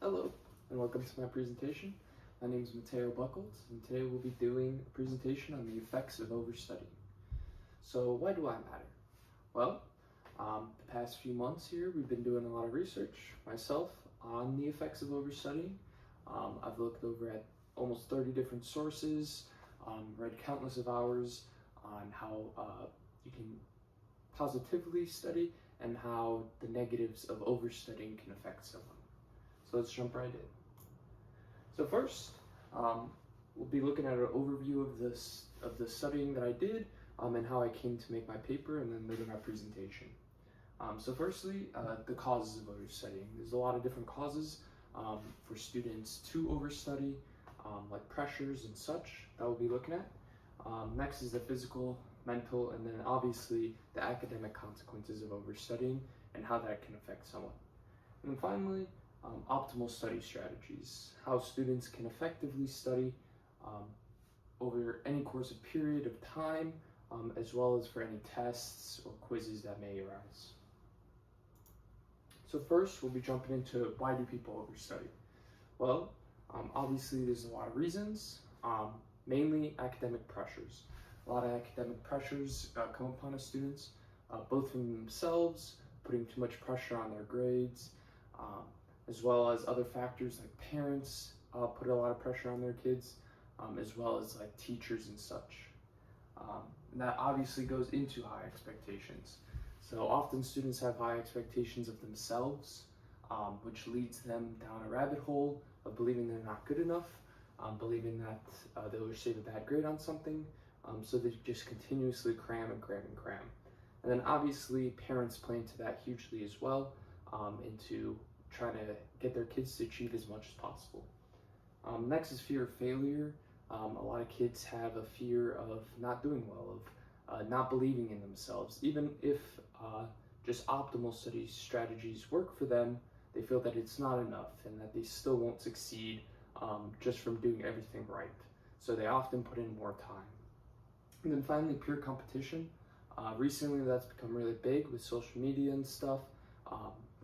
Hello, and welcome to my presentation. My name is Mateo Buckles, and today we'll be doing a presentation on the effects of overstudy. So why do I matter? Well, the past few months here, we've been doing a lot of research, myself, on the effects of overstudying. I've looked over at almost 30 different sources, read countless of hours on how you can positively study and how the negatives of overstudying can affect someone. So let's jump right in. So first, we'll be looking at an overview of the studying that I did and how I came to make my paper, and then later my presentation. So firstly, the causes of overstudying. There's a lot of different causes for students to overstudy, like pressures and such that we'll be looking at. Next is the physical, mental, and then obviously the academic consequences of overstudying and how that can affect someone. And then finally, optimal study strategies, how students can effectively study over any course of period of time, as well as for any tests or quizzes that may arise. So first, we'll be jumping into why do people overstudy? Well, obviously there's a lot of reasons, mainly academic pressures. A lot of academic pressures come upon us students, both from themselves, putting too much pressure on their grades, as well as other factors like parents put a lot of pressure on their kids, as well as like teachers and such. And that obviously goes into high expectations. So often students have high expectations of themselves, which leads them down a rabbit hole of believing they're not good enough, believing that they'll receive a bad grade on something, so they just continuously cram and cram and cram. And then obviously parents play into that hugely as well, into trying to get their kids to achieve as much as possible. Next is fear of failure. A lot of kids have a fear of not doing well, of not believing in themselves. Even if just optimal study strategies work for them, they feel that it's not enough and that they still won't succeed just from doing everything right. So they often put in more time. And then finally, peer competition. Recently that's become really big with social media and stuff.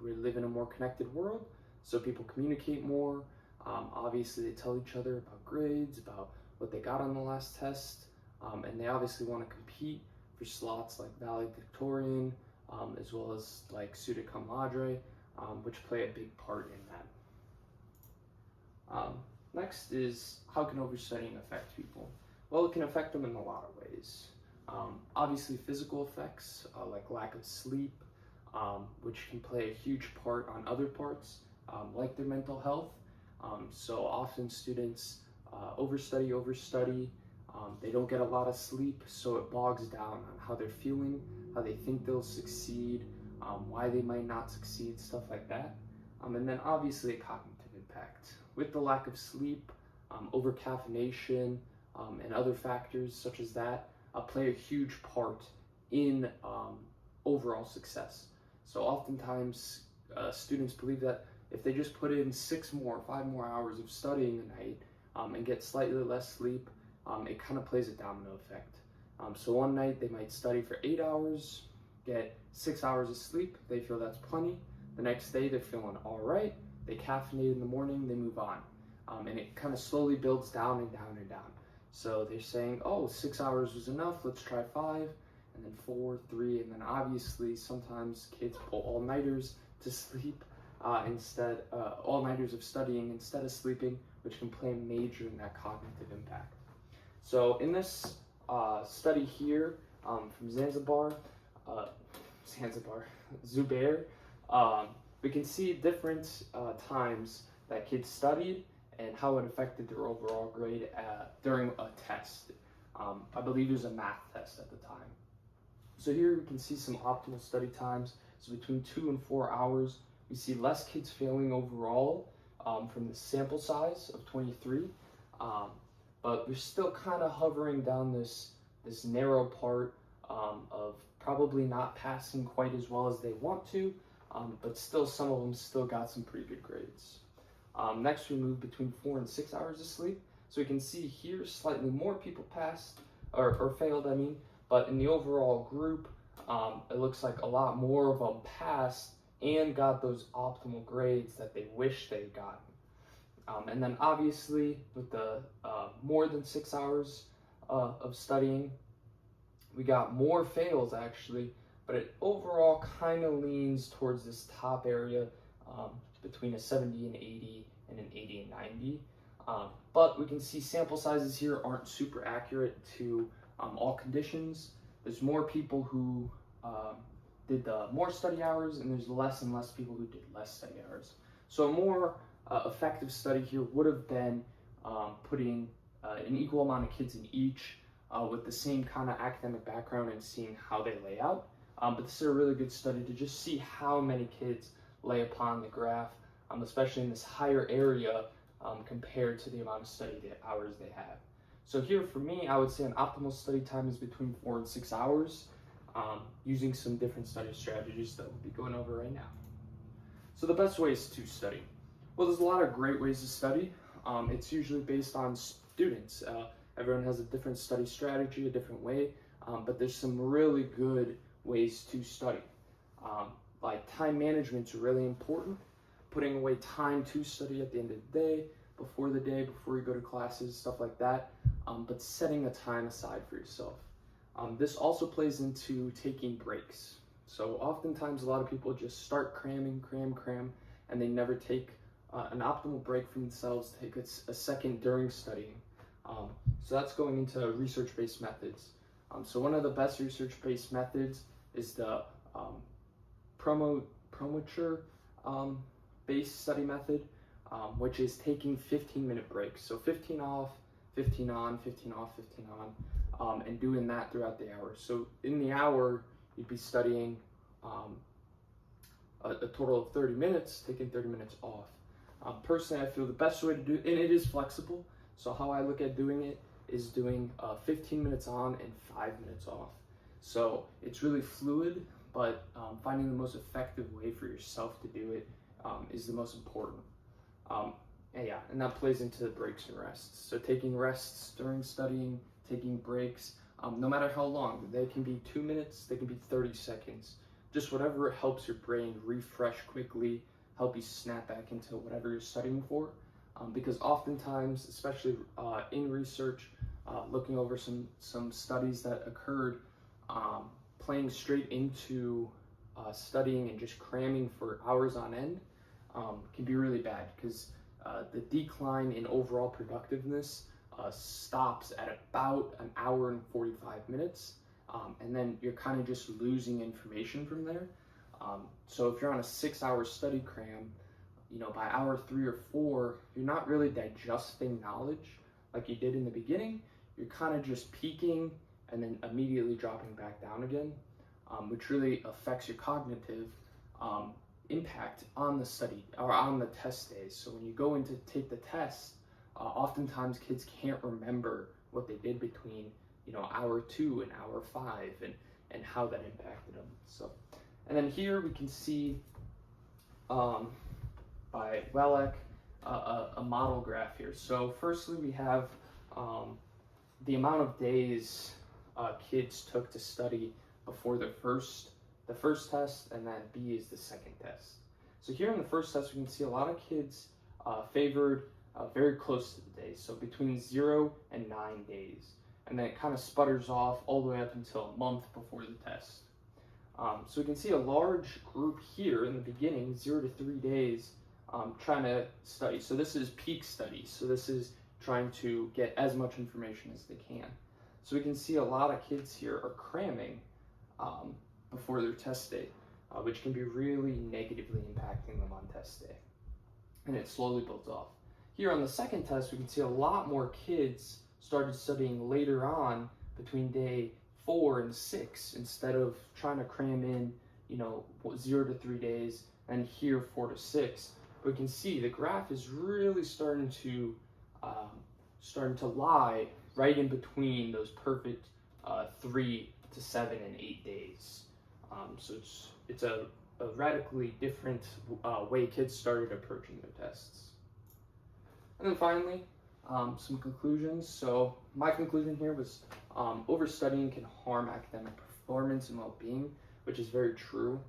We live in a more connected world, so people communicate more. Obviously, they tell each other about grades, about what they got on the last test, and they obviously want to compete for slots like valedictorian, as well as like summa cum laude, which play a big part in that. Next is how can overstudying affect people? Well, it can affect them in a lot of ways. Obviously, physical effects like lack of sleep, which can play a huge part on other parts, like their mental health. So often students overstudy, they don't get a lot of sleep, so it bogs down on how they're feeling, how they think they'll succeed, why they might not succeed, stuff like that. And then obviously a cognitive impact. With the lack of sleep, over-caffeination, and other factors such as that play a huge part in overall success. So oftentimes students believe that if they just put in 5 more hours of studying a night and get slightly less sleep, it kind of plays a domino effect. So one night they might study for 8 hours, get 6 hours of sleep, they feel that's plenty. The next day they're feeling all right, they caffeinate in the morning, they move on. And it kind of slowly builds down and down and down. So they're saying, oh, 6 hours was enough, let's try 5, and then 4, 3, and then obviously sometimes kids pull all-nighters to sleep all-nighters of studying instead of sleeping, which can play major in that cognitive impact. So in this study here from Zubair, we can see different times that kids studied and how it affected their overall grade during a test. I believe it was a math test at the time. So here we can see some optimal study times. So between 2 and 4 hours, we see less kids failing overall from the sample size of 23, but we're still kind of hovering down this narrow part of probably not passing quite as well as they want to, but still some of them still got some pretty good grades. Next we move between 4 and 6 hours of sleep. So we can see here slightly more people passed, or failed but in the overall group, it looks like a lot more of them passed and got those optimal grades that they wish they'd gotten. And then obviously with the more than 6 hours of studying, we got more fails actually, but it overall kind of leans towards this top area between a 70 and 80 and an 80 and 90. But we can see sample sizes here aren't super accurate to all conditions. There's more people who did the more study hours, and there's less and less people who did less study hours. So a more effective study here would have been putting an equal amount of kids in each with the same kind of academic background and seeing how they lay out. But this is a really good study to just see how many kids lay upon the graph, especially in this higher area compared to the amount of study hours they have. So here for me, I would say an optimal study time is between 4 and 6 hours, using some different study strategies that we'll be going over right now. So the best ways to study. Well, there's a lot of great ways to study. It's usually based on students. Everyone has a different study strategy, a different way, but there's some really good ways to study. Like time management is really important. Putting away time to study at the end of the day, before you go to classes, stuff like that, but setting a time aside for yourself. This also plays into taking breaks. So oftentimes a lot of people just start cramming, and they never take an optimal break for themselves, take a second during studying. So that's going into research-based methods. So one of the best research-based methods is the Promoture based study method, which is taking 15-minute breaks. So 15 off, 15 on, 15 off, 15 on, and doing that throughout the hour. So in the hour, you'd be studying a total of 30 minutes, taking 30 minutes off. Personally, I feel the best way to do it, and it is flexible. So how I look at doing it is doing 15 minutes on and 5 minutes off. So it's really fluid, but finding the most effective way for yourself to do it is the most important. And that plays into the breaks and rests. So taking rests during studying, taking breaks, no matter how long. They can be 2 minutes, they can be 30 seconds. Just whatever helps your brain refresh quickly, help you snap back into whatever you're studying for. Because oftentimes, especially in research, looking over some studies that occurred, playing straight into studying and just cramming for hours on end can be really bad, because the decline in overall productiveness stops at about an hour and 45 minutes, and then you're kind of just losing information from there. So if you're on a 6-hour study cram, by hour 3 or 4, you're not really digesting knowledge like you did in the beginning. You're kind of just peaking and then immediately dropping back down again, which really affects your cognitive impact on the study or on the test days. So when you go in to take the test, oftentimes kids can't remember what they did between hour 2 and hour 5 and how that impacted them. So, and then here we can see by Wellek a model graph here. So firstly we have the amount of days kids took to study before the first test, and then B is the second test. So here in the first test, we can see a lot of kids favored very close to the days, so between 0 and 9 days. And then it kind of sputters off all the way up until a month before the test. So we can see a large group here in the beginning, 0 to 3 days, trying to study. So this is peak study. So this is trying to get as much information as they can. So we can see a lot of kids here are cramming before their test day, which can be really negatively impacting them on test day. And it slowly builds off. Here on the second test, we can see a lot more kids started studying later on between day 4 and 6 instead of trying to cram in, 0 to 3 days, and here 4 to 6. But we can see the graph is really starting to lie right in between those perfect 3 to 7 and 8 days. So it's a radically different way kids started approaching their tests. And then finally, some conclusions. So my conclusion here was overstudying can harm academic performance and well-being, which is very true.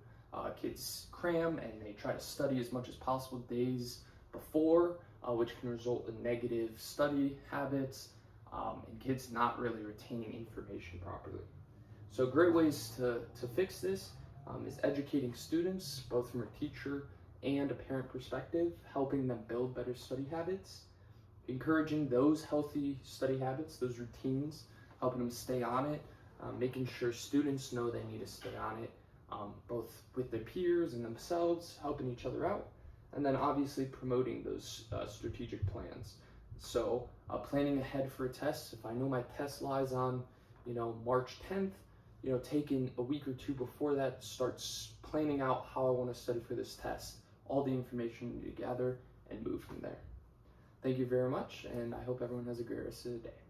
kids cram and they try to study as much as possible days before, which can result in negative study habits and kids not really retaining information properly. So great ways to fix this is educating students, both from a teacher and a parent perspective, helping them build better study habits, encouraging those healthy study habits, those routines, helping them stay on it, making sure students know they need to stay on it, both with their peers and themselves, helping each other out, and then obviously promoting those strategic plans. So planning ahead for a test. If I know my test lies on, March 10th, taking a week or two before that, starts planning out how I want to study for this test, all the information you need to gather, and move from there. Thank you very much, and I hope everyone has a great rest of the day.